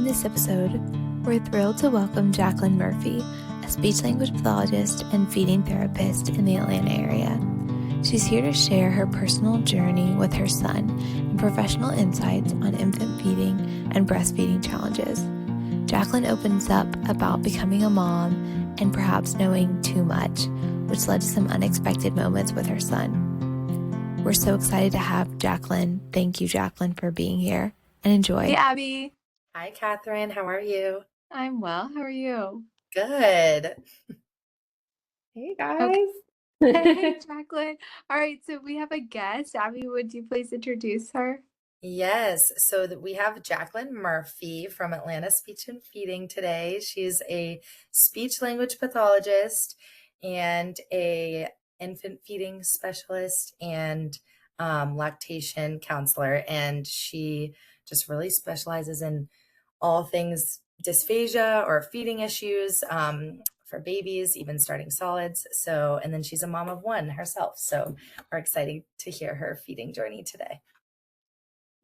this episode, we're thrilled to welcome Jacqueline Murphy, a speech-language pathologist and feeding therapist in the Atlanta area. She's here to share her personal journey with her son and professional insights on infant feeding and breastfeeding challenges. Jacqueline opens up about becoming a mom and perhaps knowing too much, which led to some unexpected moments with her son. We're so excited to have Jacqueline. Thank you, Jacqueline, for being here, and enjoy. Hey, Abby. Hi, Catherine. How are you? I'm well. How are you? Good. Hey, guys. Hey, Jacqueline. All right, so we have a guest. Abby, would you please introduce her? Yes. So we have Jacqueline Murphy from Atlanta Speech and Feeding today. She's a speech language pathologist and a infant feeding specialist and lactation counselor. And she just really specializes in all things dysphagia or feeding issues for babies, even starting solids. So, and then she's a mom of one herself. So we're excited to hear her feeding journey today.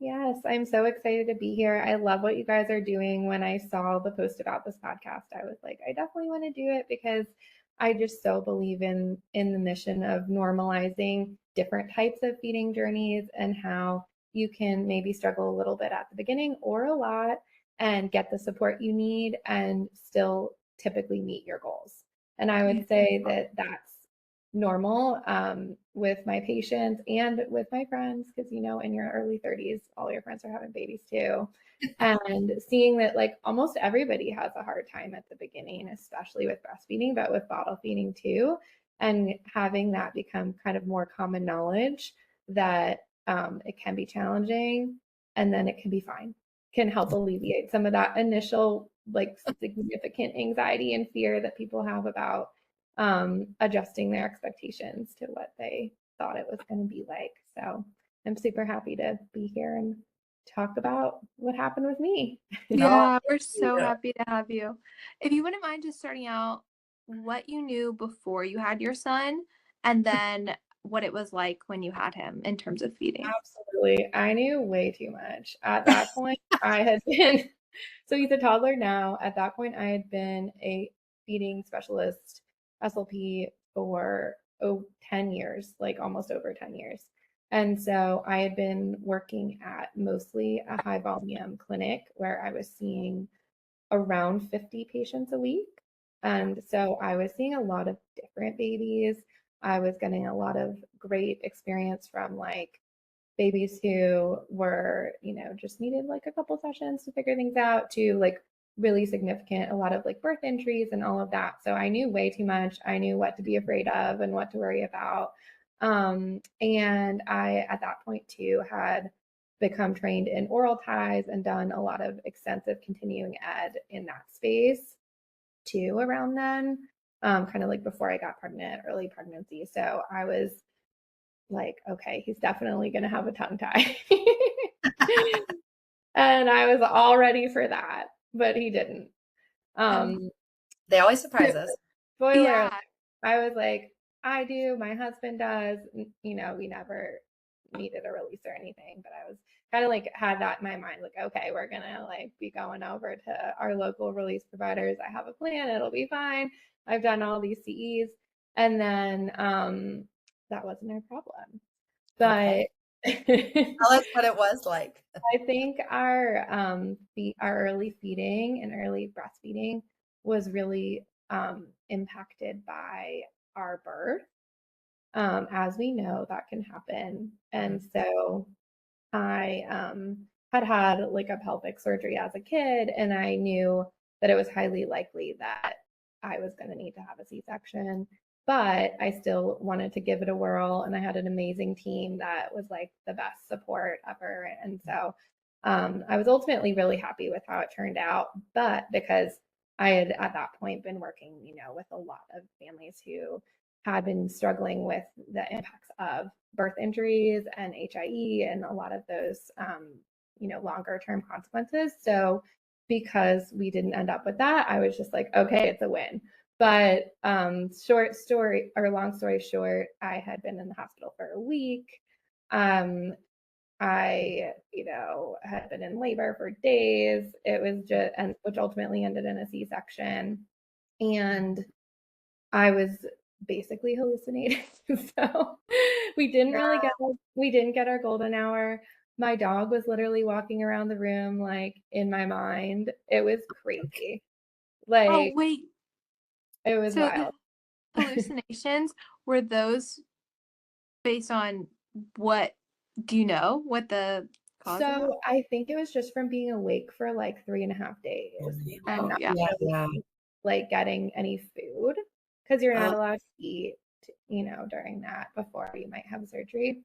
Yes, I'm so excited to be here. I love what you guys are doing. When I saw the post about this podcast, I was like, I definitely want to do it because I just so believe in the mission of normalizing different types of feeding journeys and how you can maybe struggle a little bit at the beginning or a lot and get the support you need and still typically meet your goals. And I would say that that's normal with my patients and with my friends, because in your early 30s all your friends are having babies too, and seeing that like almost everybody has a hard time at the beginning, especially with breastfeeding, but with bottle feeding too, and having that become kind of more common knowledge that it can be challenging and then it can be fine, can help alleviate some of that initial like significant anxiety and fear that people have about adjusting their expectations to what they thought it was going to be like. So I'm super happy to be here and talk about what happened with me. Yeah, we're so happy to have you. If you wouldn't mind just starting out what you knew before you had your son and then what it was like when you had him in terms of feeding. Absolutely. I knew way too much. At that point, I had been, so he's a toddler now. At that point, I had been a feeding specialist, SLP, for 10 years, like almost over 10 years. And so I had been working at mostly a high volume clinic where I was seeing around 50 patients a week. And so I was seeing a lot of different babies. I was getting a lot of great experience from like babies who were, just needed like a couple sessions to figure things out, to like really significant, a lot of like birth entries and all of that. So I knew way too much. I knew what to be afraid of and what to worry about. And I, at that point too, had become trained in oral ties and done a lot of extensive continuing ed in that space too around then, kind of like before I got pregnant, early pregnancy. So I was like, okay, he's definitely going to have a tongue tie. And I was all ready for that, but he didn't. They always surprise us. Spoiler, Yeah. I was like, I do, my husband does, we never needed a release or anything, but I was kind of like had that in my mind, like, okay, we're gonna like be going over to our local release providers. I have a plan, it'll be fine. I've done all these CEs. And then that wasn't our problem. But tell us what it was like. I think our early feeding and early breastfeeding was really impacted by our birth. As we know, that can happen. And so I had like a pelvic surgery as a kid, and I knew that it was highly likely that I was going to need to have a C-section, but I still wanted to give it a whirl. And I had an amazing team that was like the best support ever. And so I was ultimately really happy with how it turned out, but because I had at that point been working, with a lot of families who had been struggling with the impacts of birth injuries and HIE and a lot of those, longer term consequences. So because we didn't end up with that, I was just like, okay, it's a win. But long story short, I had been in the hospital for a week. I, had been in labor for days. It was just, and which ultimately ended in a C-section. And I was basically hallucinating. So we didn't get our golden hour. My dog was literally walking around the room like in my mind. It was crazy. Oh, Like wait. it was So the wild. hallucinations, were those based on what, do you know what the cause of that? So I think it was just from being awake for like 3.5 days and Oh, not yeah. really like getting any food because you're not Oh. allowed to eat, during that before you might have surgery.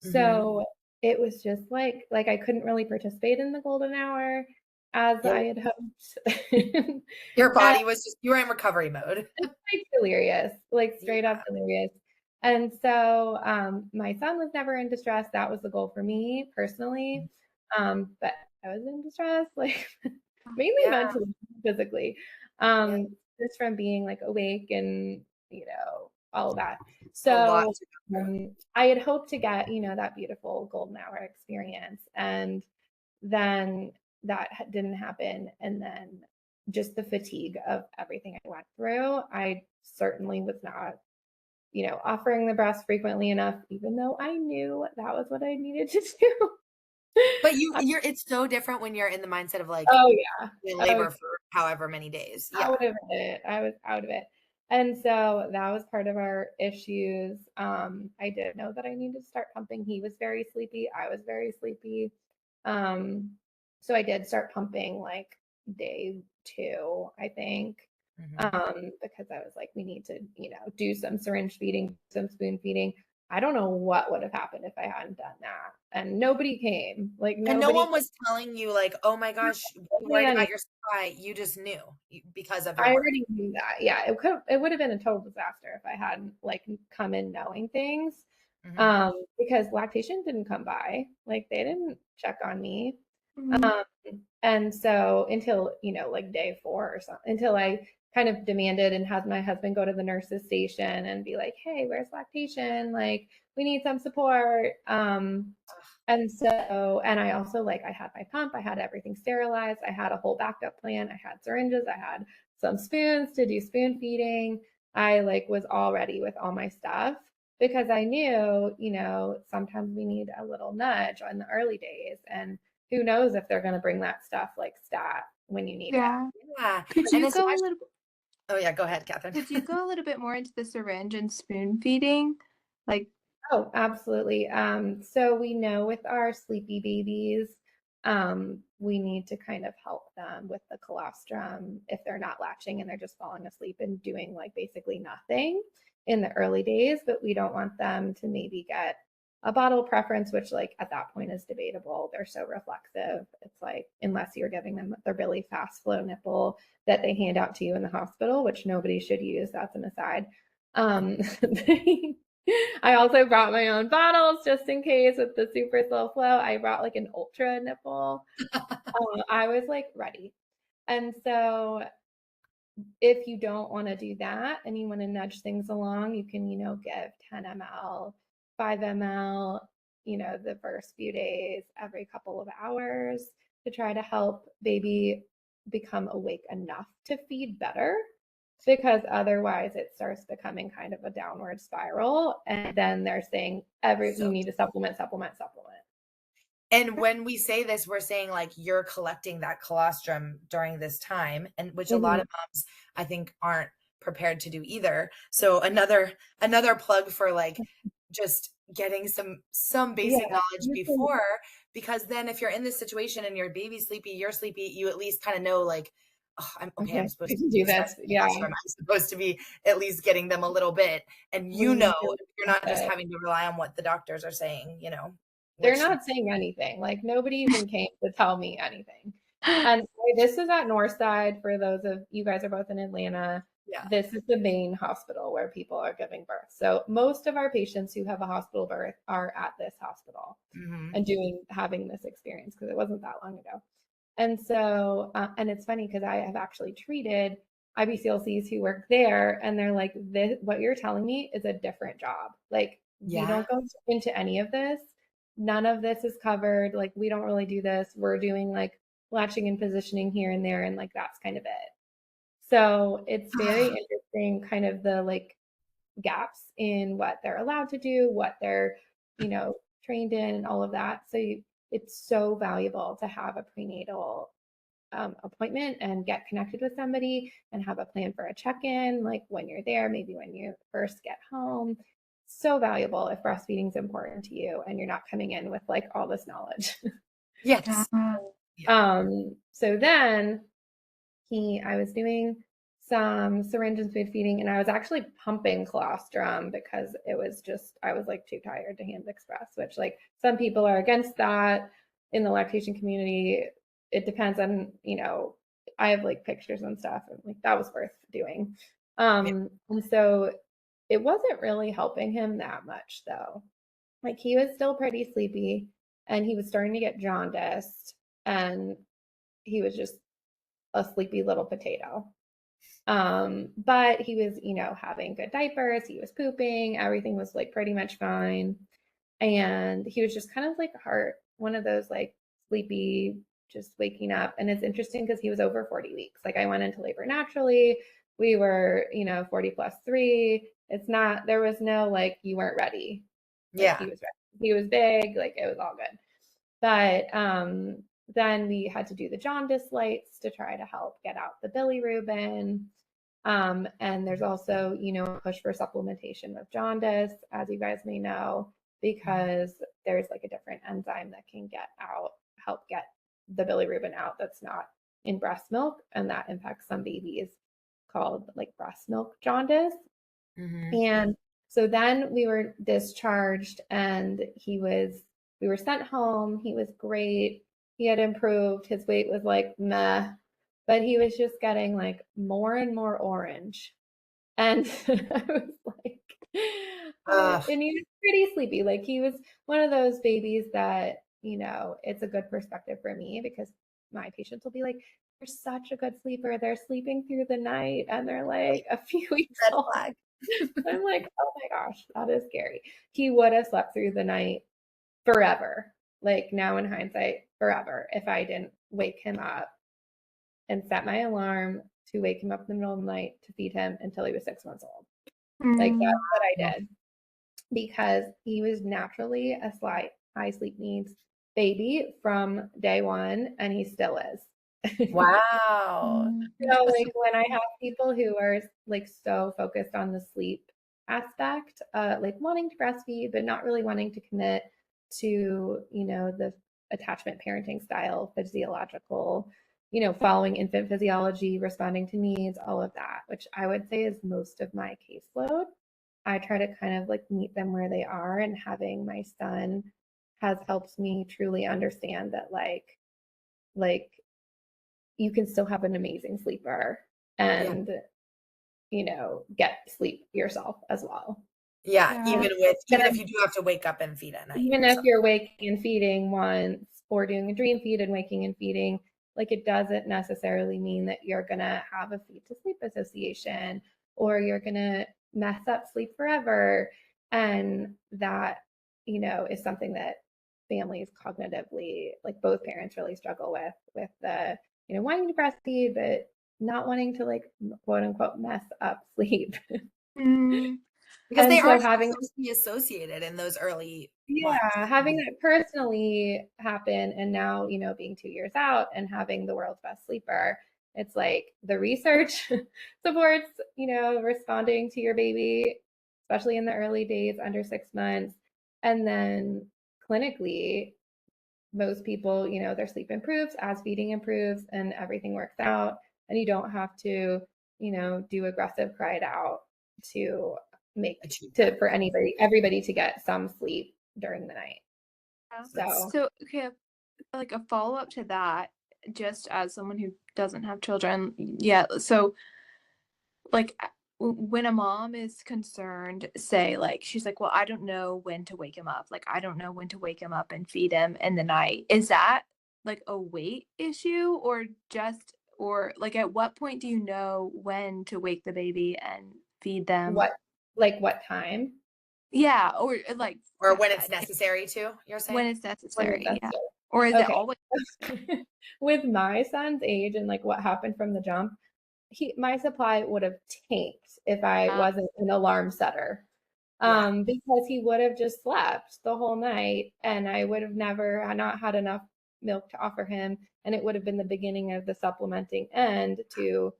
Mhm. So it was just like I couldn't really participate in the golden hour as I had hoped. Your body was just, you were in recovery mode. Like delirious, like straight up delirious. And so my son was never in distress. That was the goal for me personally. But I was in distress, like mainly mentally, physically, Yeah. just from being like awake and all of that. A lot So to go through. I had hoped to get that beautiful golden hour experience, and then that didn't happen. And then just the fatigue of everything I went through, I certainly was not, offering the breast frequently enough, even though I knew that was what I needed to do. But it's so different when you're in the mindset of like Oh yeah. in Oh, labor for however many days. Yeah. out of it. I was out of it. And so that was part of our issues. I did know that I needed to start pumping. He was very sleepy. I was very sleepy. So I did start pumping like day 2, I think. Because I was like, we need to, do some syringe feeding, some spoon feeding. I don't know what would have happened if I hadn't done that. And nobody came. Like And no nobody one was telling you like, oh my gosh, be worried about your supply. You just knew because of your I work. already knew that. Yeah, it would have been a total disaster if I hadn't like come in knowing things. Because lactation didn't come by. Like they didn't check on me. Mhm. And so until, like day 4 or something, until I kind of demanded and had my husband go to the nurse's station and be like, hey, where's lactation? Like, we need some support. And so, and I also like, I had my pump, I had everything sterilized, I had a whole backup plan, I had syringes, I had some spoons to do spoon feeding. I like was all ready with all my stuff because I knew, sometimes we need a little nudge in the early days. And who knows if they're going to bring that stuff like stat when you need it. Yeah. Yeah. Could And you go a little oh yeah, go ahead, Catherine. could you go a little bit more into the syringe and spoon feeding? Like, Oh, absolutely. So we know with our sleepy babies, we need to kind of help them with the colostrum if they're not latching and they're just falling asleep and doing like basically nothing in the early days, but we don't want them to maybe get a bottle preference, which like at that point is debatable. They're so reflexive. It's like, unless you're giving them the really fast flow nipple that they hand out to you in the hospital, which nobody should use, that's an aside. I also brought my own bottles just in case with the super slow flow. I brought like an ultra nipple. I was like ready. And so if you don't want to do that and you want to nudge things along, you can, give 10 ml, 5 ml, the first few days, every couple of hours to try to help baby become awake enough to feed better, because otherwise it starts becoming kind of a downward spiral. And then they're saying you need to supplement. And when we say this, we're saying like you're collecting that colostrum during this time, and which a lot of moms I think aren't prepared to do either. So another plug for like just getting some basic knowledge before, because then if you're in this situation and your baby's sleepy, you're sleepy, you at least kind of know like, oh, I'm supposed to do this. Yeah. I'm supposed to be at least getting them a little bit, and you're not just having to rely on what the doctors are saying, They're not saying anything. Like nobody even came to tell me anything. And this is at Northside. For those of you guys are both in Atlanta. Yeah. This is the main hospital where people are giving birth. So most of our patients who have a hospital birth are at this hospital and having this experience, because it wasn't that long ago. And so, and it's funny because I have actually treated IBCLCs who work there, and they're like, what you're telling me is a different job. Like, we don't go into any of this. none of this is covered. Like, we don't really do this. We're doing like latching and positioning here and there, and like that's kind of it. So it's very interesting, kind of the like gaps in what they're allowed to do, what they're, trained in, and all of that. So it's so valuable to have a prenatal appointment and get connected with somebody and have a plan for a check-in, like when you're there, maybe when you first get home. So valuable if breastfeeding is important to you and you're not coming in with like all this knowledge. Yes. So then I was doing some syringe and spoon feeding, and I was actually pumping colostrum because I was like too tired to hand express, which like some people are against that in the lactation community. It depends on, I have like pictures and stuff, and like that was worth doing. And so it wasn't really helping him that much though. Like he was still pretty sleepy and he was starting to get jaundice, and he was just a sleepy little potato. But he was, having good diapers, he was pooping, everything was like pretty much fine. And he was just kind of like one of those like sleepy, just waking up. And it's interesting because he was over 40 weeks. Like I went into labor naturally. We were, 40 plus 3. There was no like, you weren't ready. Like, Yeah. he was ready. He was big, like it was all good. But then we had to do the jaundice lights to try to help get out the bilirubin. And there's also, a push for supplementation with jaundice, as you guys may know, because there's like a different enzyme that can help get the bilirubin out that's not in breast milk. And that impacts some babies, called like breast milk jaundice. And so then we were discharged and we were sent home. He was great. He had improved. His weight was like meh, but he was just getting like more and more orange. And I was like, and he was pretty sleepy. Like he was one of those babies that, it's a good perspective for me because my patients will be like, they're such a good sleeper. They're sleeping through the night and they're like a few weeks old. I'm like, oh my gosh, that is scary. He would have slept through the night forever. Like now in hindsight, forever, if I didn't wake him up and set my alarm to wake him up in the middle of the night to feed him until he was 6 months old. Like that's what I did, because he was naturally a slight high sleep needs baby from day one, and he still is. Wow. So like when I have people who are like so focused on the sleep aspect, like wanting to breastfeed but not really wanting to commit to, the attachment parenting style, physiological, following infant physiology, responding to needs, all of that, which I would say is most of my caseload. I try to kind of like meet them where they are, and having my son has helped me truly understand that like you can still have an amazing sleeper and get sleep yourself as well. Yeah. Even if you do have to wake up and feed at night. Even if you're waking and feeding once or doing a dream feed and waking and feeding, like it doesn't necessarily mean that you're gonna have a feed to sleep association or you're gonna mess up sleep forever. And that, is something that families cognitively, like both parents really struggle with the, wanting to breastfeed, but not wanting to like quote unquote mess up sleep. Because they are closely associated in those early months. Having that personally happen, and now, being 2 years out and having the world's best sleeper, it's like the research supports, responding to your baby, especially in the early days under 6 months. And then clinically, most people, their sleep improves as feeding improves and everything works out. And you don't have to, do aggressive cry it out to for everybody to get some sleep during the night. So okay, like a follow-up to that, just as someone who doesn't have children yet. So like when a mom is concerned, say like she's like, well, I don't know when to wake him up. Like I don't know when to wake him up and feed him in the night. Is that like a weight issue, or like at what point do you know when to wake the baby and feed them? What time? Yeah, or like Or when it's necessary to, you're saying? when it's When necessary, it's yeah. necessary. Or is it Okay. always? With my son's age and like what happened from the jump, my supply would have tanked if I wasn't an alarm setter. Yeah. Because he would have just slept the whole night and I would have never not had enough milk to offer him. And it would have been the beginning of the supplementing end to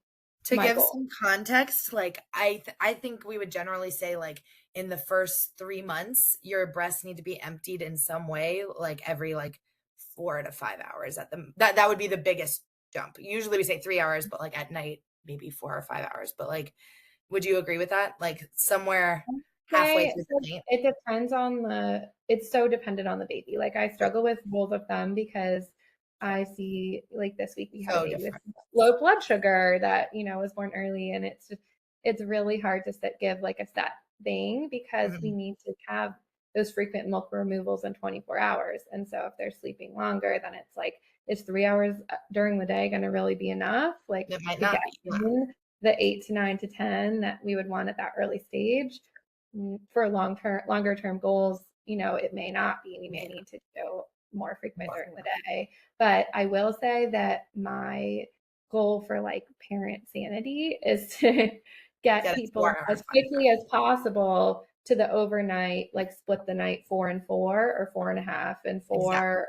To my give goal. some context, like I think we would generally say like in the first 3 months, your breasts need to be emptied in some way, like every like 4 to 5 hours at the that would be the biggest jump. Usually we say 3 hours, but like at night maybe 4 or 5 hours. But like, would you agree with that? Like somewhere halfway Say through so the night. it depends on it's so dependent on the baby. Like I struggle with rules of thumb because I see like this week we had a So baby with different. low blood sugar that, was born early and it's really hard to give like a set thing because we Mhm. need to have those frequent milk removals in 24 hours. And so if they're sleeping longer, then it's like, is 3 hours during the day going to really be enough? Like It might to get not be. Yeah. in the 8 to 9 to 10 that we would want at that early stage for longer term goals, it may not be. We may need to go more frequent during the day. But I will say that my goal for like parent sanity is to get Get it people 4 hours, as 5 quickly hours. as possible to the overnight, like split the night 4 and 4 or 4.5 and 4 Exactly. or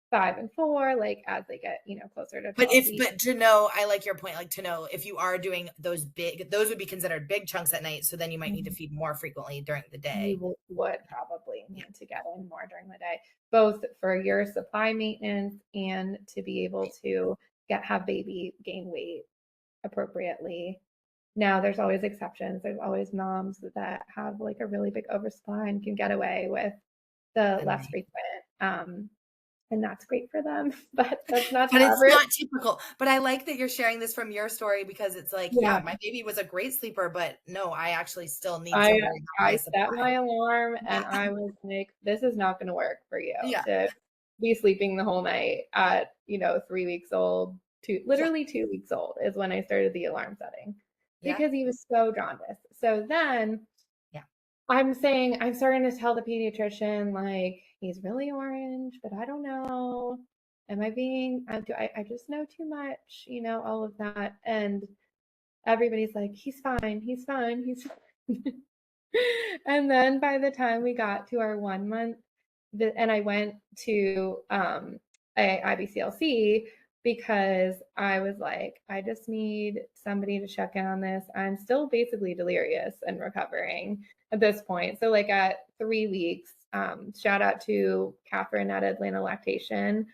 5 and 4, like as they get, closer to But 12 weeks. but to know, I like your point, like to know if you are doing those would be considered big chunks at night. So then you might need to feed more frequently during the day. You would probably Yeah. need to get in more during the day, both for your supply maintenance and to be able to have baby gain weight appropriately. Now, there's always exceptions. There's always moms that have like a really big oversupply and can get away with the less frequent. And that's great for them, but that's not But the it's average. not typical. But I like that you're sharing this from your story because it's like, yeah, Yeah, my baby was a great sleeper, but no, I actually still need I to worry about my I set supply. my alarm and Yeah. I was like, this is not going to work for you Yeah. to be sleeping the whole night at 3 weeks old. Yeah. Literally 2 weeks old is when I started the alarm setting Yeah. because he was so jaundiced. So then Yeah. I'm starting to tell the pediatrician like he's really orange, but I don't know. Am I being? I just know too much, all of that, and everybody's like, he's fine, he's fine, he's fine. And then by the time we got to our 1 month, and I went to a IBCLC because I was like, I just need somebody to check in on this. I'm still basically delirious and recovering at this point. So like at 3 weeks, shout out to Catherine at Atlanta Lactation.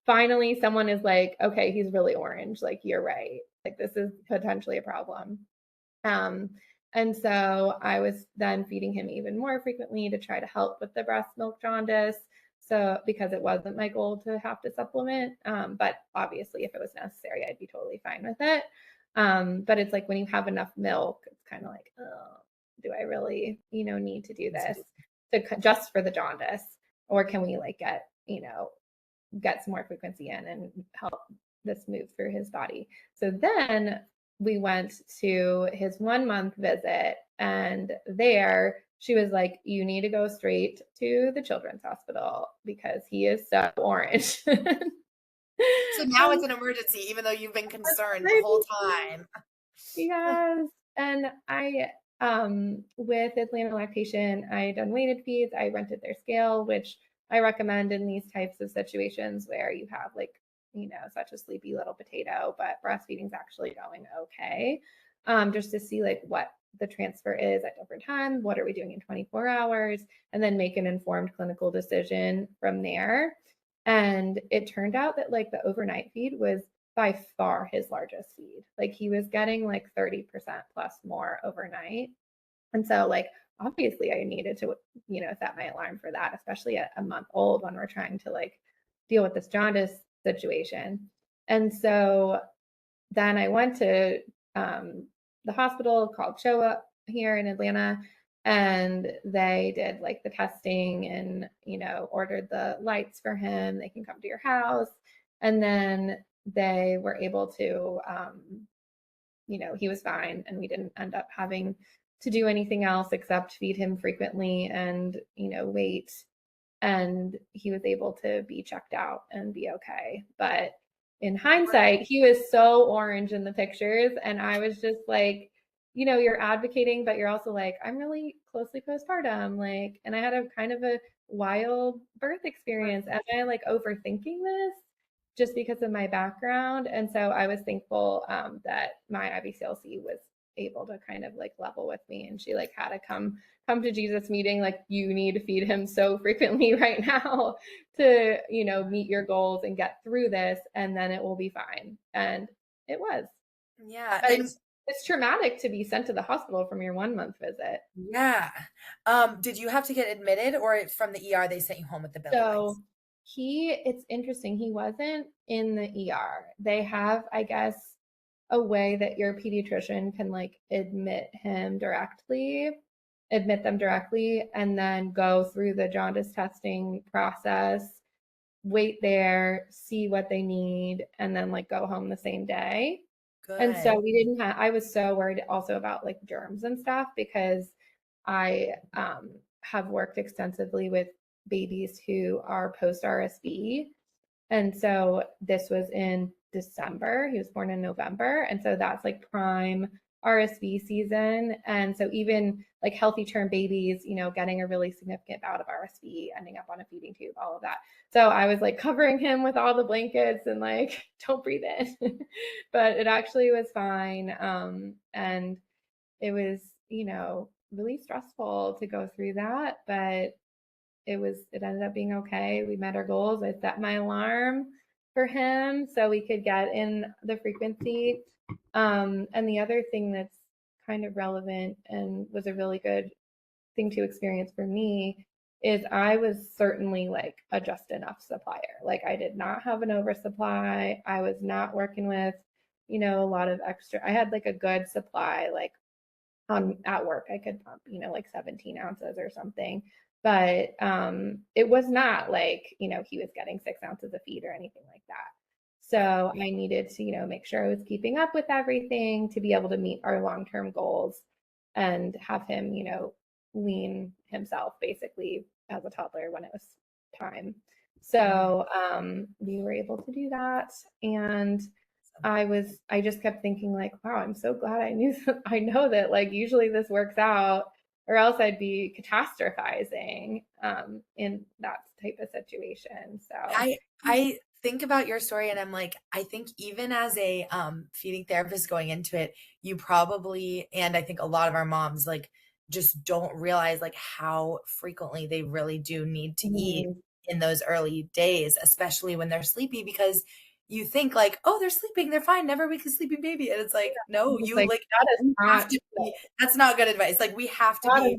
Finally, someone is like, okay, he's really orange. Like, you're right. Like, this is potentially a problem. Um, and so I was then feeding him even more frequently to try to help with the breast milk jaundice. So because it wasn't my goal to have to supplement, but obviously if it was necessary, I'd be totally fine with it. But it's like when you have enough milk, it's kind of like, oh, do I really, need to do this just for the jaundice, or can we like get some more frequency in and help this move through his body? So then we went to his 1 month visit, and there she was like, you need to go straight to the children's hospital because he is so orange. So now it's an emergency, even though you've been concerned the whole time. Yes. And I, with Atlanta Lactation, I done weighted feeds. I rented their scale, which I recommend in these types of situations where you have like, such a sleepy little potato, but breastfeeding's actually going okay. Just to see like what the transfer is at different times. What are we doing in 24 hours? And then make an informed clinical decision from there. And it turned out that like the overnight feed was by far his largest feed. Like he was getting like 30% plus more overnight. And so like obviously I needed to, set my alarm for that, especially at a month old when we're trying to like deal with this jaundice situation. And so then I went to the hospital called Showa here in Atlanta, and they did like the testing and ordered the lights for him. They can come to your house, and then they were able to he was fine, and we didn't end up having to do anything else except feed him frequently and, wait. And he was able to be checked out and be okay. But in hindsight, he was so orange in the pictures. And I was just like, you're advocating, but you're also like, I'm really closely postpartum. Like, and I had a kind of a wild birth experience. Am I like overthinking this just because of my background? And so I was thankful that my IBCLC was able to kind of like level with me, and she like had to come to Jesus meeting, like, you need to feed him so frequently right now to, meet your goals and get through this, and then it will be fine. And it was. Yeah. But it's traumatic to be sent to the hospital from your 1-month visit. Yeah. Did you have to get admitted, or from the ER they sent you home with the belly So it's interesting. He wasn't in the ER. They have, I guess, a way that your pediatrician can like admit them directly, and then go through the jaundice testing process, wait there, see what they need, and then like go home the same day. Good. And so we didn't have, I was so worried also about like germs and stuff, because I have worked extensively with babies who are post RSV. And so this was in December. He was born in November. And so that's like prime RSV season. And so even like healthy term babies, getting a really significant bout of RSV, ending up on a feeding tube, all of that. So I was like covering him with all the blankets and like, don't breathe in. But it actually was fine. And it was, really stressful to go through that, but it ended up being okay. We met our goals. I set my alarm for him so we could get in the frequency. And the other thing that's kind of relevant and was a really good thing to experience for me is I was certainly like a just enough supplier. Like, I did not have an oversupply. I was not working with, a lot of extra. I had like a good supply, like at work I could pump, like 17 ounces or something. But it was not like, he was getting 6 ounces of feed or anything like that. So I needed to, make sure I was keeping up with everything to be able to meet our long-term goals and have him, wean himself basically as a toddler when it was time. So we were able to do that. And I just kept thinking like, wow, I'm so glad I know that like usually this works out, or else I'd be catastrophizing in that type of situation. So I think about your story and I'm like, I think even as a feeding therapist going into it, you probably, and I think a lot of our moms like just don't realize like how frequently they really do need to eat in those early days, especially when they're sleepy, because you think like, oh, they're sleeping, they're fine, never wake a sleeping baby. And it's like, no, you like that is have to be, that's not good advice. Like, we have to be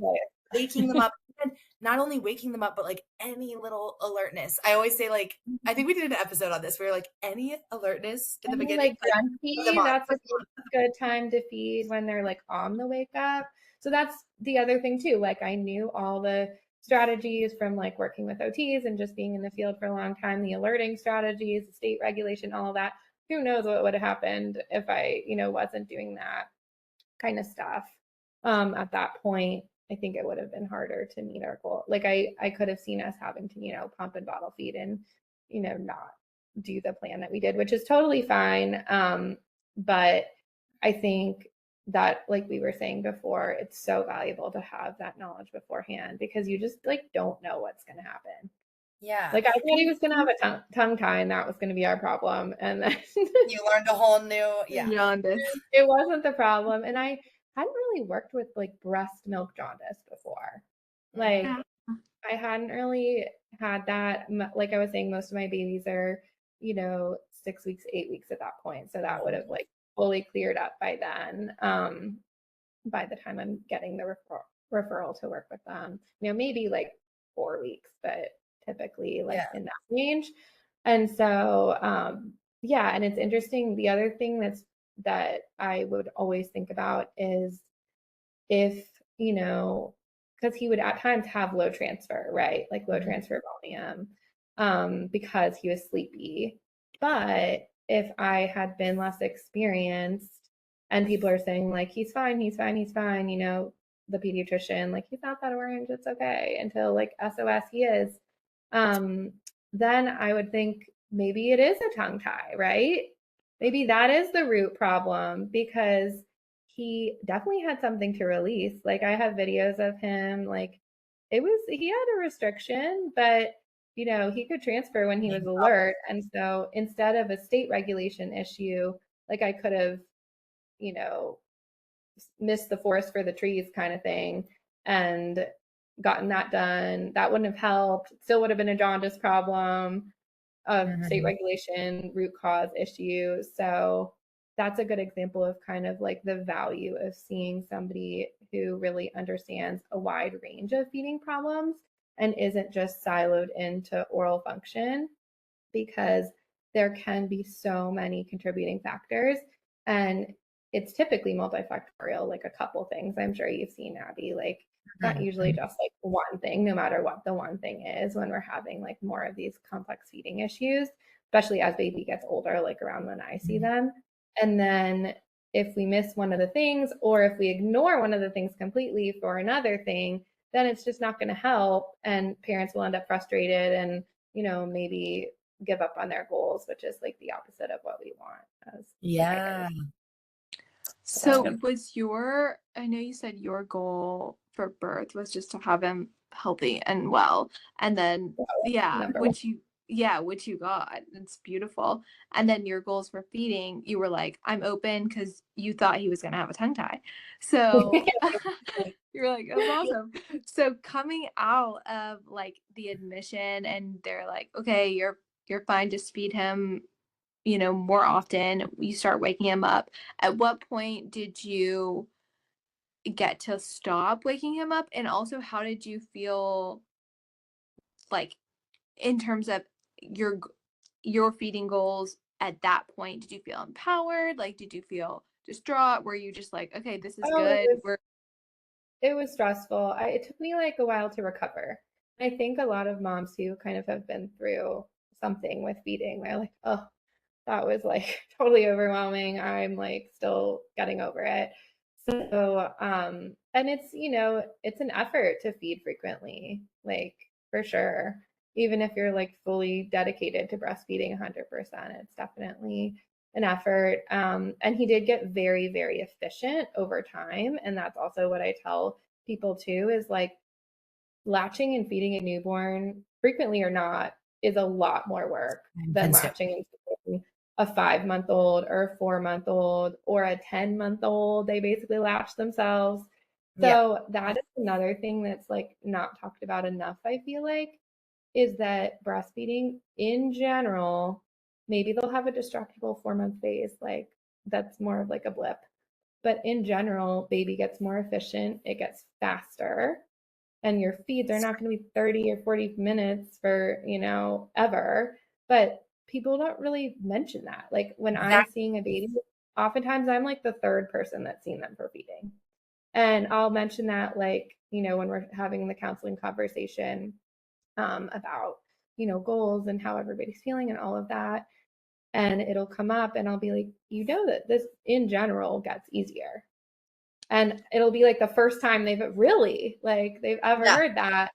waking them up. And not only waking them up, but like any little alertness. I always say, like, I think we did an episode on this where like any alertness in the beginning, like grumpy, that's a good time to feed when they're like on the wake up. So that's the other thing too. Like, I knew all the strategies from like working with OTs and just being in the field for a long time, the alerting strategies, the state regulation, all of that. Who knows what would have happened if I, wasn't doing that kind of stuff at that point. I think it would have been harder to meet our goal. Like, I could have seen us having to, pump and bottle feed and, not do the plan that we did, which is totally fine. But I think that, like we were saying before, it's so valuable to have that knowledge beforehand, because you just like don't know what's going to happen. Yeah. Like, I thought he was going to have a tongue tie and that was going to be our problem. And then you learned a whole new, jaundice. It wasn't the problem. And I hadn't really worked with like breast milk jaundice before. Like, I hadn't really had that. Like I was saying, most of my babies are, 6 weeks, 8 weeks at that point. So that would have like fully cleared up by then. By the time I'm getting the referral to work with them, maybe like 4 weeks, but typically like in that range. And so, yeah, and it's interesting. The other thing that I would always think about is if, because he would at times have low transfer, right? Like low transfer volume, because he was sleepy. But if I had been less experienced and people are saying like, he's fine, the pediatrician, like, he's not that orange, it's okay, until like SOS he is, then I would think maybe it is a tongue tie, right? Maybe that is the root problem, because he definitely had something to release. Like, I have videos of him, like, he had a restriction, but he could transfer when he was alert. And so instead of a state regulation issue, like, I could have, you know, missed the forest for the trees kind of thing and gotten that done. That wouldn't have helped. Still would have been a jaundice problem, of state regulation, root cause issue. So that's a good example of kind of like the value of seeing somebody who really understands a wide range of feeding problems and isn't just siloed into oral function, because there can be so many contributing factors, and it's typically multifactorial, like a couple things. I'm sure you've seen, Abby, like, not usually just like one thing, no matter what the one thing is, when we're having like more of these complex feeding issues, especially as baby gets older, like around when I see them. And then if we miss one of the things, or if we ignore one of the things completely for another thing, then it's just not going to help. And parents will end up frustrated and, maybe give up on their goals, which is like the opposite of what we want as providers. So I know you said your goal for birth was just to have him healthy and well, and then which you got. It's beautiful. And then your goals for feeding, you were like, I'm open, because you thought he was gonna have a tongue tie. So you were like, that's awesome. So coming out of like the admission, and they're like, okay, you're fine, just feed him more often, you start waking him up. At what point did you get to stop waking him up? And also, how did you feel, like, in terms of your feeding goals at that point? Did you feel empowered? Like, did you feel distraught? Were you just like, okay, this is good? It was stressful. It took me like a while to recover. I think a lot of moms who kind of have been through something with feeding, they're like, oh, that was like totally overwhelming. I'm like still getting over it. So, and it's an effort to feed frequently, like, for sure. Even if you're like fully dedicated to breastfeeding 100%, it's definitely an effort. And he did get very, very efficient over time. And that's also what I tell people too, is like, latching and feeding a newborn, frequently or not, is a lot more work than latching and feeding a 5-month-old or a 4-month-old or a 10-month-old. They basically latch themselves. So that is another thing that's like not talked about enough, I feel like, is that breastfeeding in general, maybe they'll have a destructible 4-month phase, like that's more of like a blip. But in general, baby gets more efficient, it gets faster, and your feeds are not going to be 30 or 40 minutes for, ever. But people don't really mention that. Like, when I'm seeing a baby, oftentimes I'm like the third person that's seen them for feeding. And I'll mention that, like, when we're having the counseling conversation about, goals and how everybody's feeling and all of that. And it'll come up and I'll be like, that this in general gets easier. And it'll be like the first time they've ever heard that.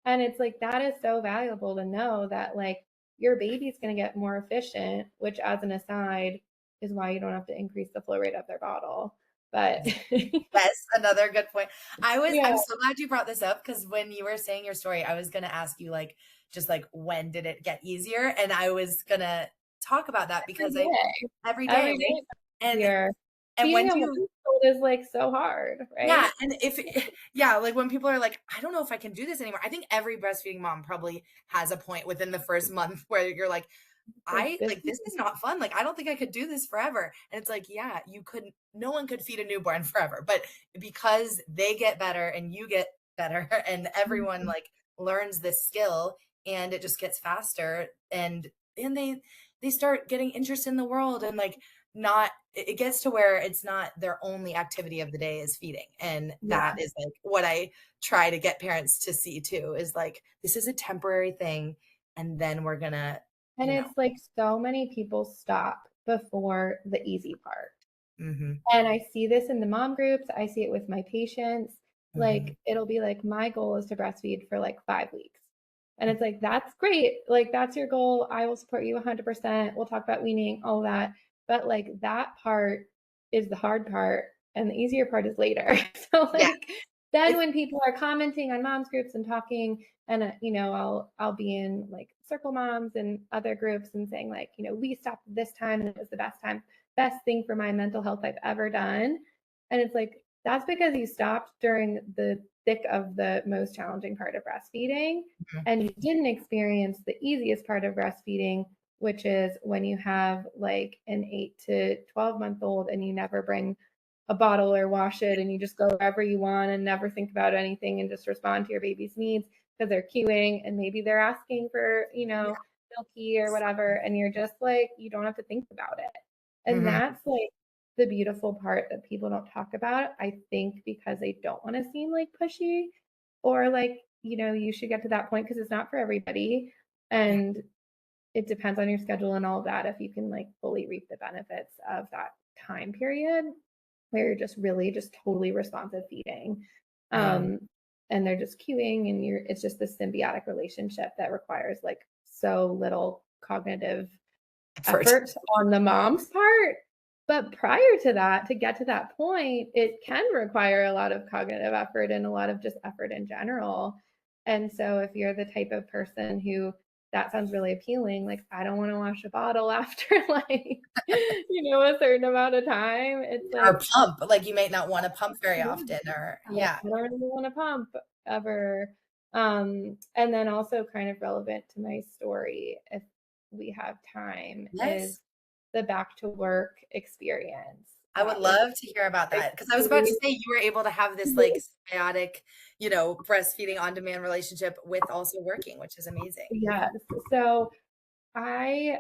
And it's like, that is so valuable to know that like your baby's going to get more efficient, which, as an aside, is why you don't have to increase the flow rate of their bottle. But yes, another good point. I'm so glad you brought this up, because when you were saying your story, I was going to ask you like, just like, when did it get easier? And I was going to talk about that, because every day. And when you is like so hard, right? Yeah. And like when people are like, I don't know if I can do this anymore. I think every breastfeeding mom probably has a point within the first month where you're like, this is not fun. Like, I don't think I could do this forever. And it's like, yeah, no one could feed a newborn forever, but because they get better and you get better and everyone like learns this skill, and it just gets faster, and they start getting interest in the world, and like, it gets to where it's not their only activity of the day is feeding. And that is like what I try to get parents to see too, is like, this is a temporary thing, and then we're gonna. And it's like, so many people stop before the easy part. And I see this in the mom groups. I see it with my patients. Like it'll be like, my goal is to breastfeed for like 5 weeks. And it's like, that's great. Like that's your goal. I will support you 100%. We'll talk about weaning, all that. But like that part is the hard part and the easier part is later. So Yeah. like then when people are commenting on moms groups and talking, and I'll be in like Circle Moms and other groups and saying like, we stopped this time and it was the best thing for my mental health I've ever done. And it's like, that's because you stopped during the thick of the most challenging part of breastfeeding, and you didn't experience the easiest part of breastfeeding, which is when you have like an 8 to 12-month-old and you never bring a bottle or wash it, and you just go wherever you want and never think about anything and just respond to your baby's needs because they're queuing and maybe they're asking for, milky or whatever. And you're just like, you don't have to think about it. And that's like the beautiful part that people don't talk about, I think, because they don't want to seem like pushy or like, you should get to that point, because it's not for everybody. And it depends on your schedule and all of that, if you can like fully reap the benefits of that time period where you're just really just totally responsive feeding. And they're just queuing, and it's just this symbiotic relationship that requires like so little cognitive effort on the mom's part. But prior to that, to get to that point, it can require a lot of cognitive effort and a lot of just effort in general. And so if you're the type of person who that sounds really appealing, like, I don't want to wash a bottle after like, a certain amount of time. It's like, or pump, like you might not want to pump very often, or I don't really want to pump ever. And then also kind of relevant to my story, if we have time, is the back to work experience. I would love to hear about that, because I was about to say you were able to have this like symbiotic, breastfeeding on demand relationship with also working, which is amazing. Yes. So I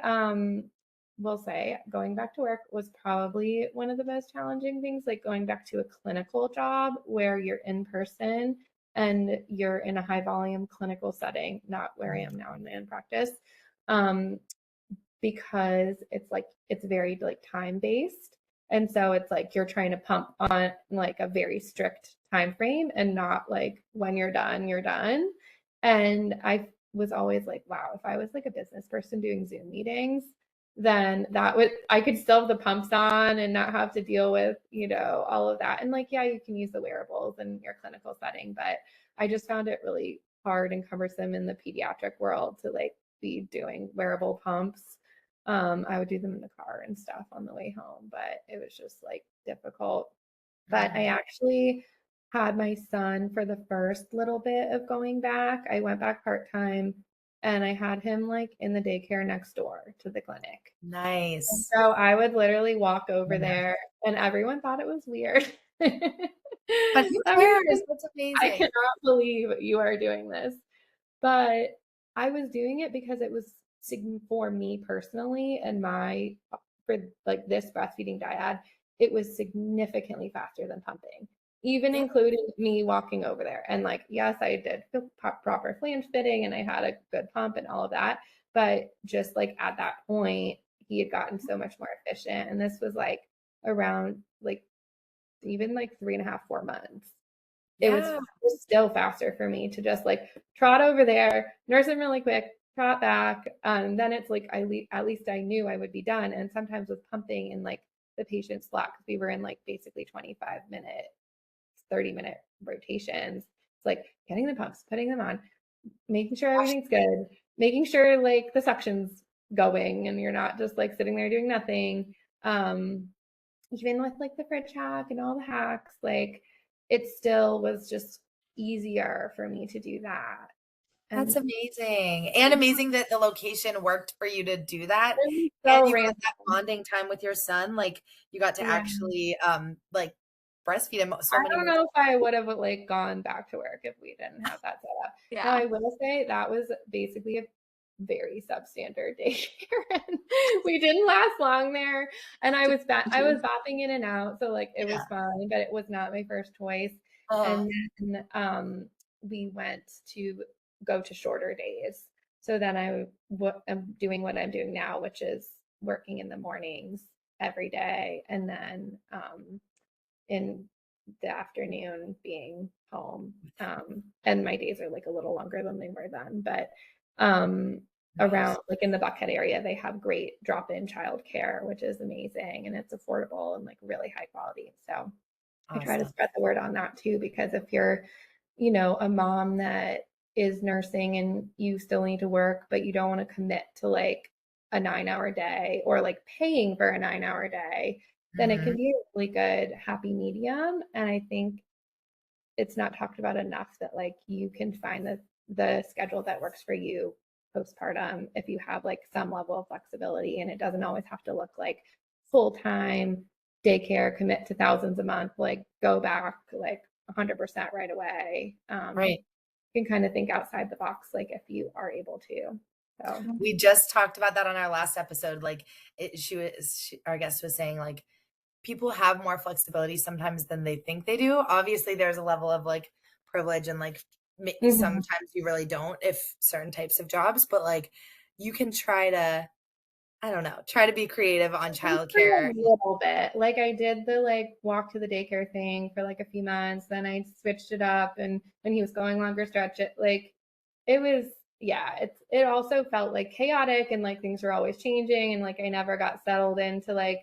will say going back to work was probably one of the most challenging things, like going back to a clinical job where you're in person and you're in a high volume clinical setting, not where I am now in my own practice. Because it's very like time based. And so it's like you're trying to pump on like a very strict time frame and not like when you're done, you're done. And I was always like, wow, if I was like a business person doing Zoom meetings, then I could still have the pumps on and not have to deal with, all of that. And like, yeah, you can use the wearables in your clinical setting, but I just found it really hard and cumbersome in the pediatric world to like be doing wearable pumps. I would do them in the car and stuff on the way home, but it was just like difficult. But I actually had my son for the first little bit of going back. I went back part-time and I had him like in the daycare next door to the clinic. Nice. And so I would literally walk over there, and everyone thought it was weird. But who cares? That's amazing. I cannot believe you are doing this. But I was doing it because it was for me personally and for like this breastfeeding dyad, it was significantly faster than pumping, even including me walking over there. And like, yes, I did proper flange fitting and I had a good pump and all of that. But just like at that point, he had gotten so much more efficient. And this was like around like even like 3.5, 4 months. It was still faster for me to just like trot over there, nurse him really quick, trot back. Then it's like at least I knew I would be done. And sometimes with pumping and like the patient slot, because we were in like basically 25-minute, 30-minute rotations. It's like getting the pumps, putting them on, making sure everything's good, making sure like the suction's going and you're not just like sitting there doing nothing. Even with like the fridge hack and all the hacks, like it still was just easier for me to do that. And that's amazing. And amazing that the location worked for you to do that. So and you got that bonding time with your son. Like you got to actually like breastfeed him so many I don't know if I would have like gone back to work if we didn't have that set up. Yeah. Now I will say that was basically a very substandard daycare. And we didn't last long there. And I was bopping in and out. So like it was fine, but it was not my first choice. And then we went to go to shorter days. So then I'm doing what I'm doing now, which is working in the mornings every day. And then in the afternoon being home. And my days are like a little longer than they were then, but around like in the Buckhead area, they have great drop-in childcare, which is amazing, and it's affordable and like really high quality. So I try to Awesome. spread the word on that too, because if you're, you know, a mom that is nursing and you still need to work, but you don't want to commit to like a 9-hour day or like paying for a 9-hour day, then it can Mhm. be a really good happy medium. And I think it's not talked about enough that like you can find the schedule that works for you postpartum if you have like some level of flexibility, and it doesn't always have to look like full-time daycare, commit to thousands a month, like go back like 100% right away. Right. You can kind of think outside the box, like if you are able to. So We just talked about that on our last episode. Like our guest was saying, like, people have more flexibility sometimes than they think they do. Obviously, there's a level of like privilege and like Mhm. sometimes you really don't if certain types of jobs, but like you can try to, I don't know, try to be creative on For a childcare. little bit. Like I did the like walk to the daycare thing for like a few months, then I switched it up, and when he was going longer stretch it like it was, yeah, it also felt like chaotic and like things were always changing, and like I never got settled into like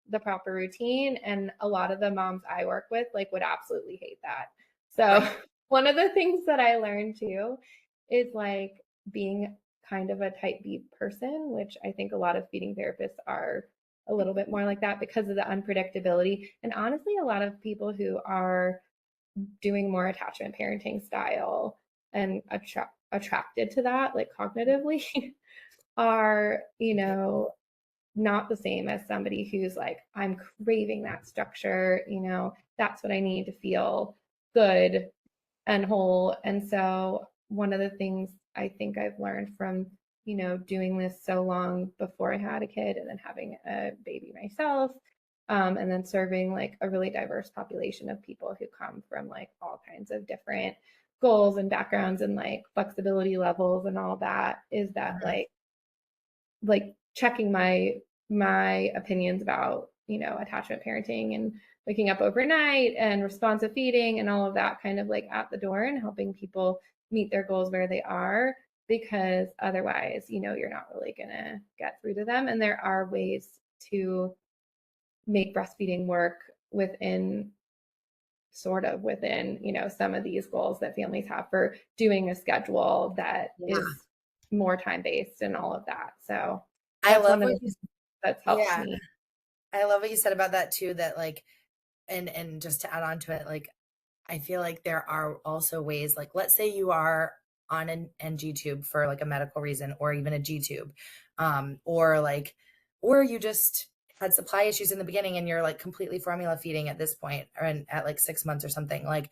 the proper routine, and a lot of the moms I work with like would absolutely hate that. So Right. one of the things that I learned too is like being kind of a type B person, which I think a lot of feeding therapists are a little bit more like that because of the unpredictability. And honestly, a lot of people who are doing more attachment parenting style and attracted to that, like cognitively, are, you know, not the same as somebody who's like, I'm craving that structure, you know, that's what I need to feel good and whole. And so one of the things I think I've learned from, you know, doing this so long before I had a kid and then having a baby myself, and then serving like a really diverse population of people who come from like all kinds of different goals and backgrounds and like flexibility levels and all that, is that Mhm. like checking my opinions about, you know, attachment parenting and waking up overnight and responsive feeding and all of that kind of like at the door, and helping people meet their goals where they are, because otherwise, you know, you're not really going to get through to them. And there are ways to make breastfeeding work within, sort of within, you know, some of these goals that families have for doing a schedule that Yeah. is more time based and all of that. So I that's love one of what the you things that's helped Yeah. me. I love what you said about that too, that like and just to add on to it, like I feel like there are also ways, like let's say you are on an NG tube for like a medical reason or even a G tube. Or like or you just had supply issues in the beginning and you're like completely formula feeding at this point or at like 6 months or something. Like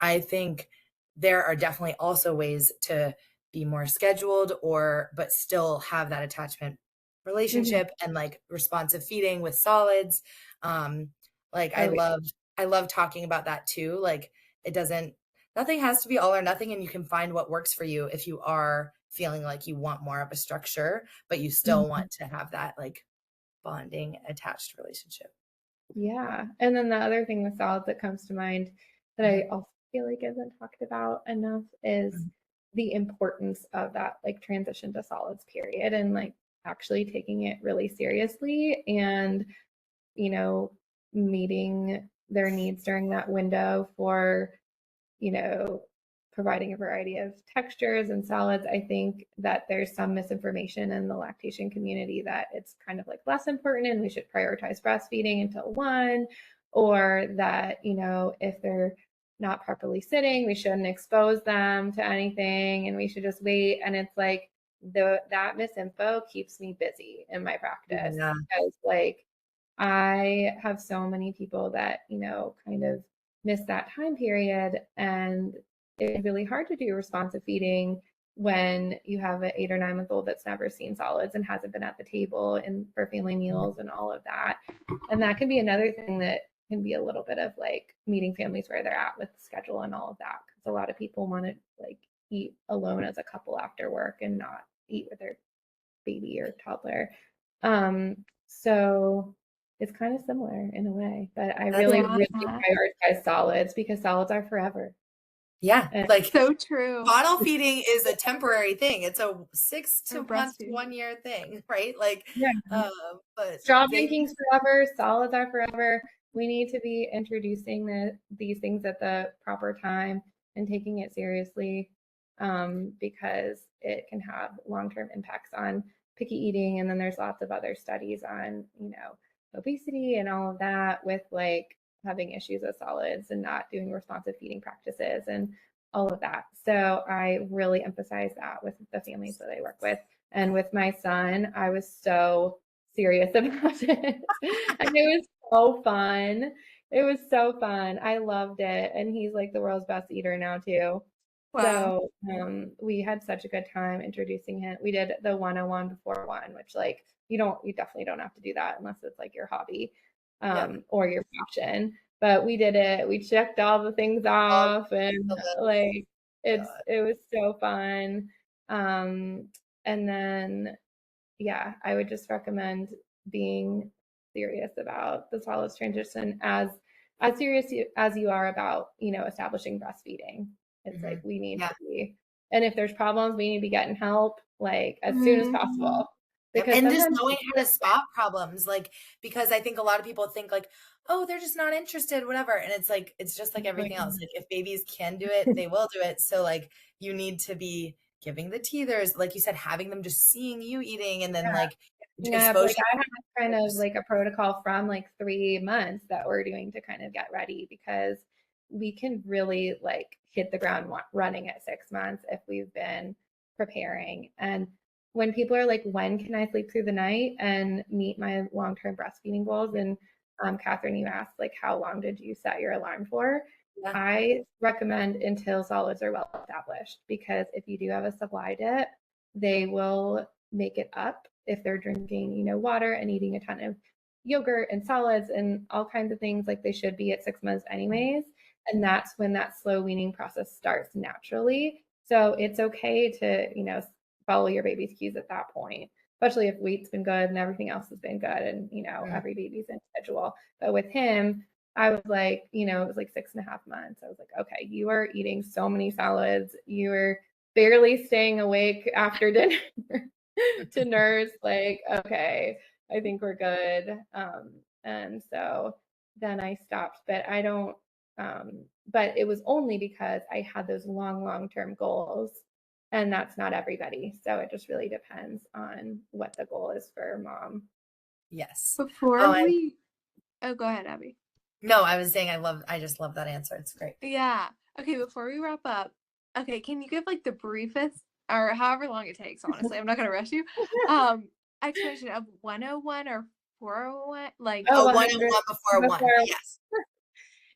I think there are definitely also ways to be more scheduled or but still have that attachment Mhm. relationship and like responsive feeding with solids. Um like Oh, yeah. I love talking about that too. Like it doesn't nothing has to be all or nothing, and you can find what works for you if you are feeling like you want more of a structure, but you still Mhm. want to have that like bonding attached relationship. Yeah. And then the other thing with solids that comes to mind that I Mhm, also feel like isn't talked about enough is mhm, the importance of that like transition to solids period, and like actually taking it really seriously, and, you know, meeting their needs during that window for, you know, providing a variety of textures and salads. I think that there's some misinformation in the lactation community that it's kind of like less important and we should prioritize breastfeeding until one, or that, you know, if they're not properly sitting, we shouldn't expose them to anything and we should just wait. And it's like that misinfo keeps me busy in my practice, yeah, because like I have so many people that, you know, kind of miss that time period. And it's really hard to do responsive feeding when you have an 8 or 9 month old that's never seen solids and hasn't been at the table and for family meals and all of that. And that can be another thing that can be a little bit of like meeting families where they're at with the schedule and all of that. Because a lot of people want to like eat alone as a couple after work and not eat with their baby or toddler. So it's kind of similar in a way, but I That's really, Yeah. really prioritize solids because solids are forever. Yeah, And like So true. bottle feeding is a temporary thing. It's a 6 Or months, breastfeeding. 1 year thing, right? Like, yeah, but straw they, drinking's forever, solids are forever. We need to be introducing these things at the proper time and taking it seriously, because it can have long-term impacts on picky eating. And then there's lots of other studies on, obesity and all of that with like having issues with solids and not doing responsive feeding practices and all of that. So I really emphasize that with the families that I work with. And with my son, I was so serious about it. And it was so fun. It was so fun. I loved it. And he's like the world's best eater now too. Wow. So we had such a good time introducing him. We did the 101 before one, which like you definitely don't have to do that unless it's like your hobby or your passion. But we did it. We checked all the things all off and the little, like God. it was so fun. And then yeah, I would just recommend being serious about the solids transition as serious as you are about, establishing breastfeeding. It's like we need Yeah. to be, and if there's problems, we need to be getting help like as soon as possible. Yep. Because And just sometimes knowing how to spot problems, like, because I think a lot of people think like, oh, they're just not interested, whatever. And it's like, it's just like everything else. Like if babies can do it, they will do it. So like you need to be giving the teethers, like you said, having them just seeing you eating and then like yeah, but like exposure. I have kind of like a protocol from like 3 months that we're doing to kind of get ready because we can really like hit the ground running at 6 months if we've been preparing. And when people are like, when can I sleep through the night and meet my long-term breastfeeding goals? And Catherine, you asked like, how long did you set your alarm for? Yeah. I recommend until solids are well established because if you do have a supply dip, they will make it up if they're drinking, water and eating a ton of yogurt and solids and all kinds of things like they should be at 6 months anyways. And that's when that slow weaning process starts naturally. So it's okay to, follow your baby's cues at that point, especially if weight's been good and everything else has been good and, every baby's individual. But with him, I was like, it was like 6.5 months. I was like, okay, you are eating so many salads. You are barely staying awake after dinner to nurse. Like, okay, I think we're good. And so then I stopped, but I don't, but it was only because I had those long-term goals. And that's not everybody. So it just really depends on what the goal is for mom. Yes. Before Oh, go ahead, Abby. no, I was saying I just love that answer. It's great. Yeah. Okay, before we wrap up, okay, can you give like the briefest or however long it takes, honestly, I'm not gonna rush you, explanation of 101 or 401? Like Oh, 100 101 before one. Yes.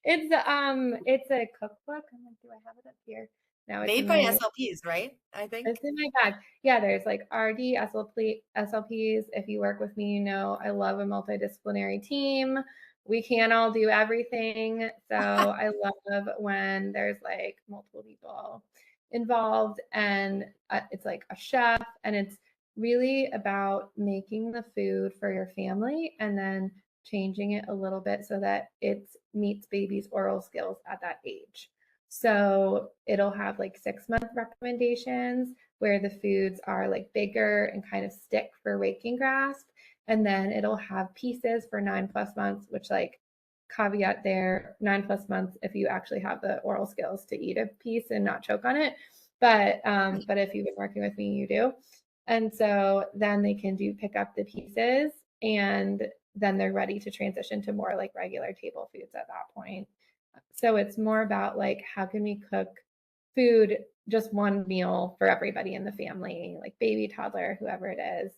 It's a cookbook. I'm like, do I have it up here? No, it's Made by SLPs, right? I think. it's in my bag. Yeah, there's like RD, SLPs. If you work with me, I love a multidisciplinary team. We can't all do everything. So I love when there's like multiple people involved and it's like a chef and it's really about making the food for your family and then changing it a little bit so that it meets baby's oral skills at that age. So it'll have like 6 month recommendations where the foods are like bigger and kind of stick for waking grasp. And then it'll have pieces for 9+ months, which like caveat there, 9+ months if you actually have the oral skills to eat a piece and not choke on it. But if you've been working with me, you do. And so then they can pick up the pieces and then they're ready to transition to more like regular table foods at that point. So it's more about like how can we cook food, just one meal for everybody in the family, like baby, toddler, whoever it is.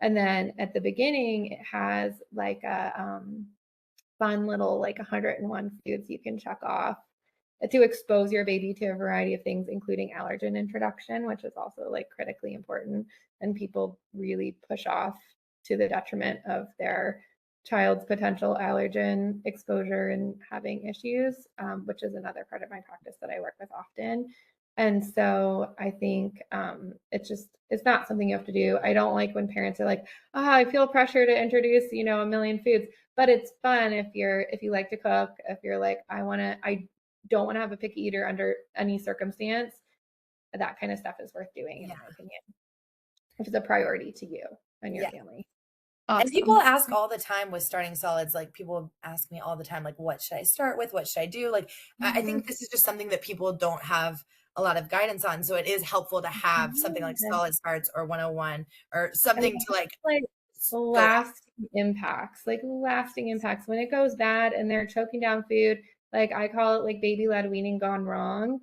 And then at the beginning, it has like a fun little like 101 foods you can check off to expose your baby to a variety of things, including allergen introduction, which is also like critically important. And people really push off to the detriment of their child's potential allergen exposure and having issues, which is another part of my practice that I work with often. And so I think it's not something you have to do. I don't like when parents are like, I feel pressure to introduce, a million foods. but it's fun if you like to cook, if you're like, I don't want to have a picky eater under any circumstance. That kind of stuff is worth doing, in my opinion, if it's a priority to you and your family. Awesome. And people ask all the time with starting solids, like people ask me all the time, like, what should I start with? What should I do? Like, I think this is just something that people don't have a lot of guidance on. So it is helpful to have something like Solid Starts or 101 or something to like lasting impacts, when it goes bad and they're choking down food. Like I call it like baby-led weaning gone wrong,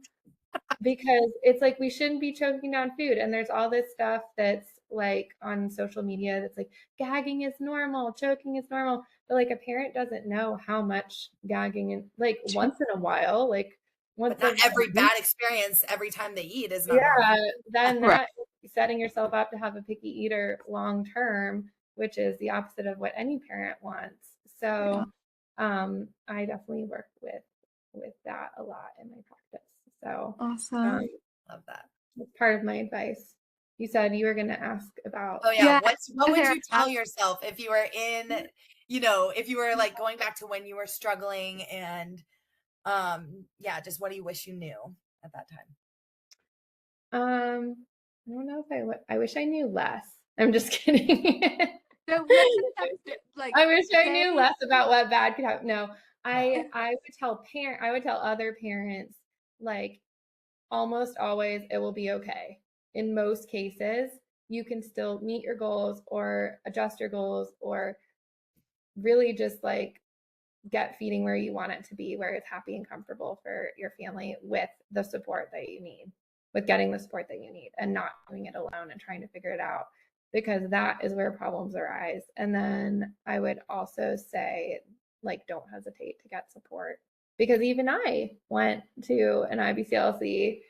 because it's like we shouldn't be choking down food. And there's all this stuff that's like on social media that's like gagging is normal, choking is normal. But like a parent doesn't know how much gagging and like once in a while, like once but not every bad experience every time they eat is not normal. Then that setting yourself up to have a picky eater long term, which is the opposite of what any parent wants. So I definitely work with that a lot in my practice. So awesome. Love that. That's part of my advice. You said you were going to ask about. Oh yeah. What would you tell yourself if you were in, if you were like going back to when you were struggling and just what do you wish you knew at that time? I don't know if I wish I knew less. I'm just kidding. So I wish I knew less about what bad could happen. No, I would tell other parents, like, almost always it will be okay. In most cases, you can still meet your goals or adjust your goals or really just like get feeding where you want it to be, where it's happy and comfortable for your family with the support that you need, with getting the support that you need and not doing it alone and trying to figure it out, because that is where problems arise. And then I would also say, like, don't hesitate to get support, because even I went to an IBCLC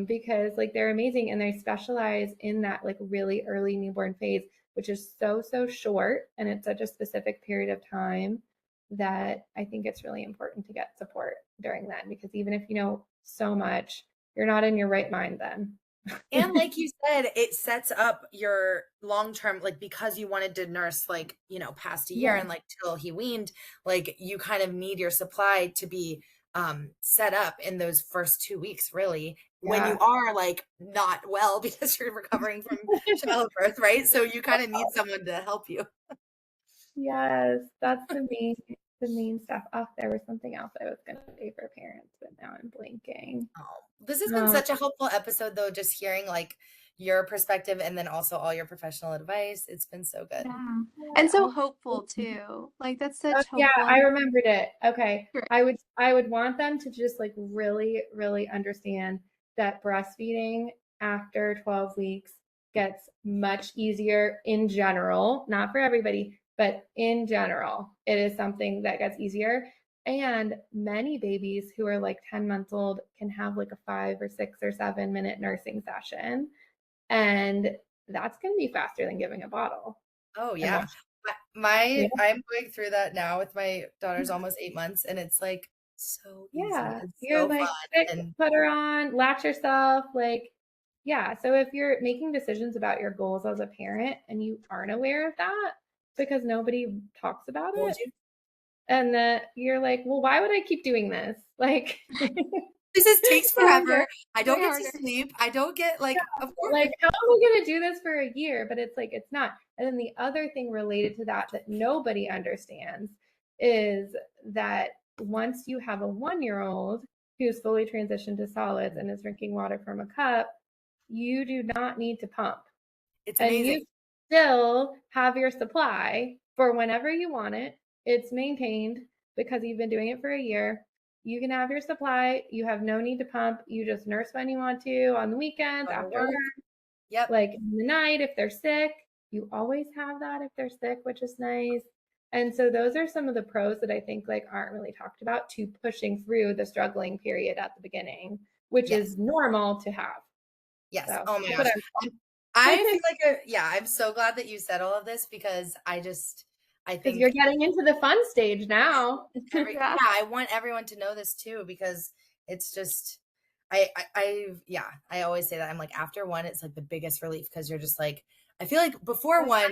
because like they're amazing and they specialize in that like really early newborn phase, which is so short and it's such a specific period of time that I think it's really important to get support during then, because even if you know so much, you're not in your right mind then. And like you said, it sets up your long-term, like, because you wanted to nurse like, past a year and like till he weaned, like you kind of need your supply to be set up in those first 2 weeks, really, when you are like not well because you're recovering from childbirth, right? So you kind of need someone to help you. Yes, that's the main stuff. Oh, there was something else I was going to say for parents, but now I'm blanking. Oh, this has been such a helpful episode, though, just hearing like your perspective and then also all your professional advice. It's been so good. Yeah. And so hopeful too. Like that's such hopeful. Yeah, I remembered it. Okay. Sure. I would want them to just like really, really understand that breastfeeding after 12 weeks gets much easier in general, not for everybody, but in general, it is something that gets easier. And many babies who are like 10 months old can have like a 5 or 6 or 7 minute nursing session. And that's going to be faster than giving a bottle. Oh yeah. I'm going through that now with my daughter's almost 8 months, and it's like so easy. It's you're so like, fun. put her on, latch yourself, like, so if you're making decisions about your goals as a parent and you aren't aware of that because nobody talks about it, and that you're like, well, why would I keep doing this? Like, this takes forever. I don't get to sleep. I don't get like, of course. Like, how am I going to do this for a year? But it's like, it's not. And then the other thing related to that nobody understands is that once you have a 1-year-old who's fully transitioned to solids and is drinking water from a cup, you do not need to pump. It's amazing. And you still have your supply for whenever you want it. It's maintained because you've been doing it for a year. You can have your supply. You have no need to pump. You just nurse when you want to on the weekends, after work. Yep. Like in the night, if they're sick, you always have that if they're sick, which is nice. And so those are some of the pros that I think like aren't really talked about to pushing through the struggling period at the beginning, which is normal to have. Yes. So, oh my gosh. I feel like, I'm so glad that you said all of this, because I think you're getting into the fun stage now. I want everyone to know this too, because it's just, I always say that I'm like, after one, it's like the biggest relief, because you're just like, I feel like before one,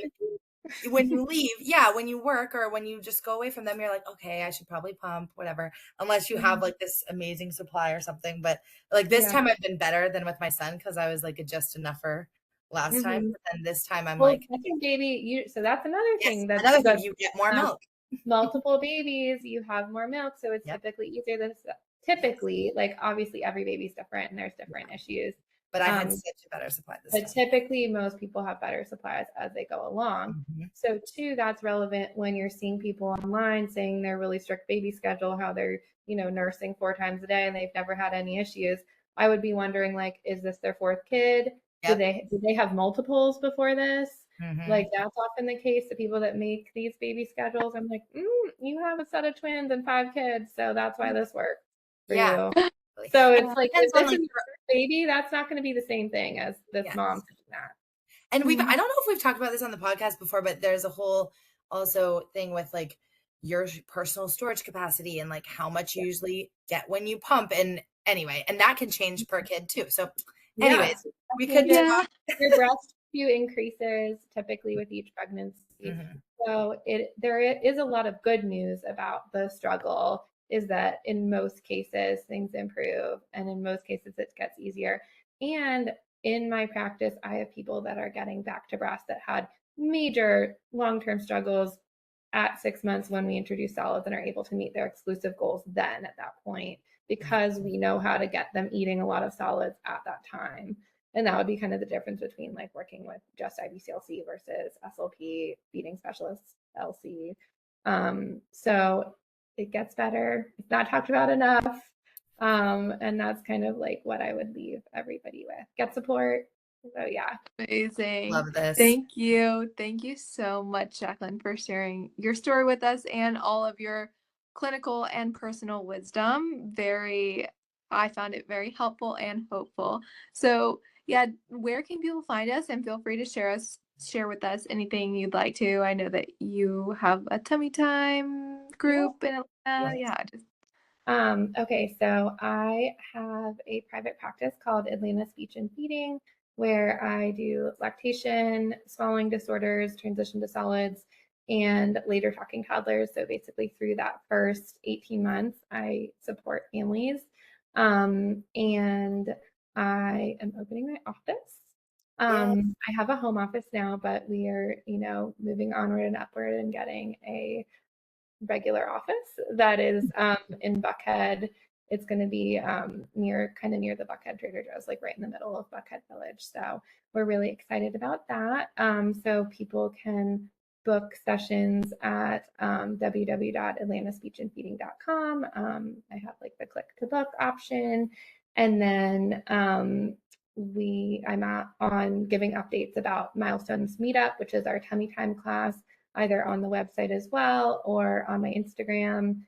when you leave, when you work or when you just go away from them, you're like, okay, I should probably pump, whatever, unless you have like this amazing supply or something. But like this time I've been better than with my son because I was like a just enougher last time. But then this time I'm like, second baby, so that's another thing. That's another thing, you get more milk. Multiple babies, you have more milk, so it's typically easier than typically, like obviously every baby's different and there's different issues. But I had such a better supply this time. But typically most people have better supplies as they go along. So too, that's relevant when you're seeing people online saying their really strict baby schedule, how they're, nursing 4 times a day and they've never had any issues. I would be wondering, like, is this their 4th kid? Did they have multiples before this? Like that's often the case. The people that make these baby schedules, I'm like, you have a set of twins and 5 kids, so that's why this works for you. So it's like, if this is your baby, that's not going to be the same thing as this mom doing that. And I don't know if we've talked about this on the podcast before, but there's a whole also thing with like your personal storage capacity and like how much you usually get when you pump. And anyway, and that can change per kid too. So anyways, we could talk. Your breast tissue increases typically with each pregnancy. So there is a lot of good news about the struggle, is that in most cases things improve and in most cases it gets easier. And in my practice, I have people that are getting back to breast that had major long-term struggles at 6 months when we introduce solids and are able to meet their exclusive goals then at that point, because we know how to get them eating a lot of solids at that time. And that would be kind of the difference between like working with just IBCLC versus SLP, feeding specialists, LC. So it gets better. It's not talked about enough. And that's kind of like what I would leave everybody with. Get support. So yeah. Amazing. Love this. Thank you. Thank you so much, Jacqueline, for sharing your story with us and all of your clinical and personal wisdom. I found it very helpful and hopeful. So yeah, where can people find us? And feel free to share with us anything you'd like to. I know that you have a tummy time group in Atlanta. Okay, so I have a private practice called Atlanta Speech and Feeding, where I do lactation, swallowing disorders, transition to solids, and later talking toddlers. So basically through that first 18 months, I support families. And I am opening my office. I have a home office now, but we are, moving onward and upward and getting a regular office that is in Buckhead. It's going to be near the Buckhead Trader Joe's, like right in the middle of Buckhead Village. So we're really excited about that. So people can book sessions at www.atlantaspeechandfeeding.com. I have like the click to book option. And then I'm on giving updates about Milestones Meetup, which is our tummy time class, either on the website as well or on my Instagram,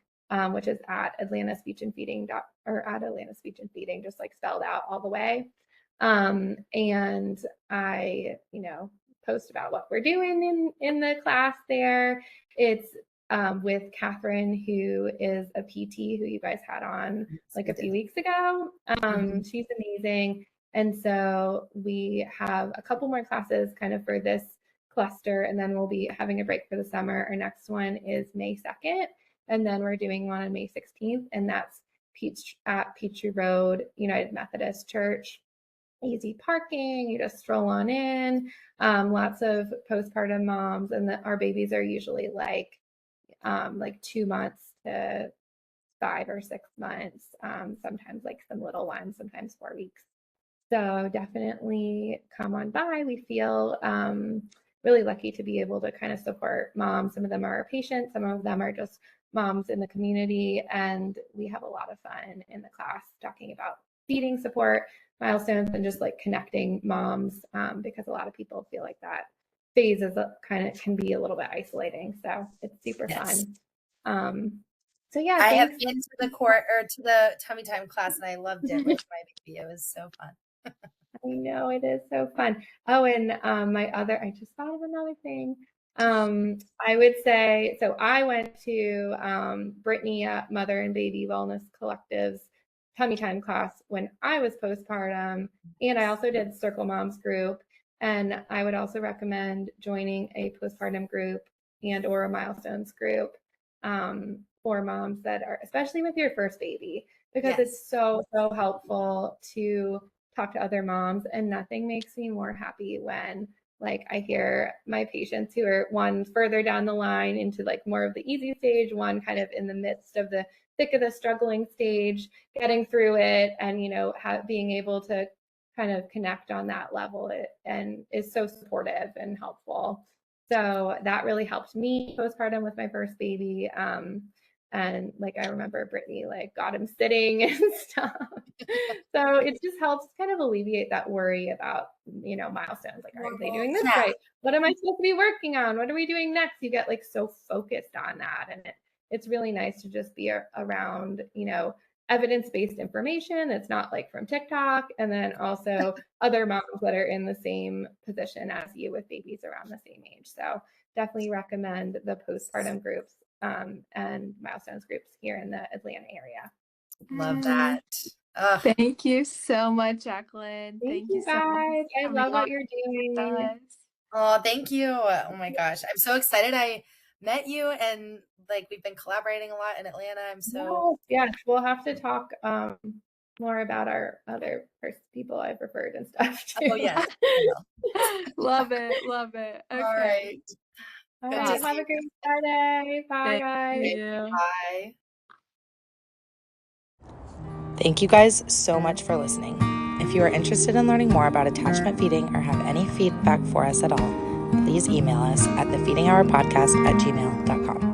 which is at Atlanta Speech and Feeding or at Atlanta Speech and Feeding, just like spelled out all the way. And I, post about what we're doing in the class there. It's with Catherine, who is a PT who you guys had on like a few weeks ago. She's amazing. And so we have a couple more classes kind of for this cluster, and then we'll be having a break for the summer. Our next one is May 2nd, and then we're doing one on May 16th, and that's at Peachtree Road United Methodist Church. Easy parking, you just stroll on in. Lots of postpartum moms, and our babies are usually like 2 months to 5 or 6 months, sometimes like some little ones, sometimes 4 weeks. So definitely come on by. We feel really lucky to be able to kind of support moms. Some of them are our patients, some of them are just moms in the community, and we have a lot of fun in the class talking about feeding support, milestones, and just like connecting moms, because a lot of people feel like that phase is can be a little bit isolating. So it's super fun. So yeah, I have been to the tummy time class and I loved it with my baby. It was so fun. I know, it is so fun. Oh, and I just thought of another thing. I would say, so I went to Brittany at Mother and Baby Wellness Collective's tummy time class when I was postpartum, and I also did Circle Moms group. And I would also recommend joining a postpartum group and or a milestones group for moms that are, especially with your first baby, because it's so helpful to talk to other moms. And nothing makes me more happy when like I hear my patients who are one further down the line into like more of the easy stage, one kind of in the midst of the thick of the struggling stage, getting through it, and being able to kind of connect on that level and is so supportive and helpful. So that really helped me postpartum with my first baby. And like I remember Brittany like got him sitting and stuff. So it just helps kind of alleviate that worry about milestones. Like, are they doing this right? What am I supposed to be working on? What are we doing next? You get like so focused on that, and it's really nice to just be around evidence-based information that's not like from TikTok, and then also other moms that are in the same position as you with babies around the same age. So definitely recommend the postpartum groups and milestones groups here in the Atlanta area. Love that. Thank you so much, Jacqueline. Thank you guys. I love what you're doing. Oh, thank you. Oh my gosh. I'm so excited I met you, and like we've been collaborating a lot in Atlanta. I'm so yes. We'll have to talk more about our other first people I've referred and stuff too. Oh yes. Love it. Okay. All right. Have a great Friday. Bye, guys. Bye. Thank you guys so much for listening. If you are interested in learning more about attachment feeding or have any feedback for us at all, please email us at thefeedinghourpodcast@gmail.com.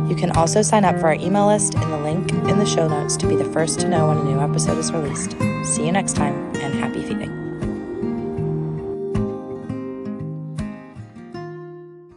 You can also sign up for our email list in the link in the show notes to be the first to know when a new episode is released. See you next time, and happy feeding.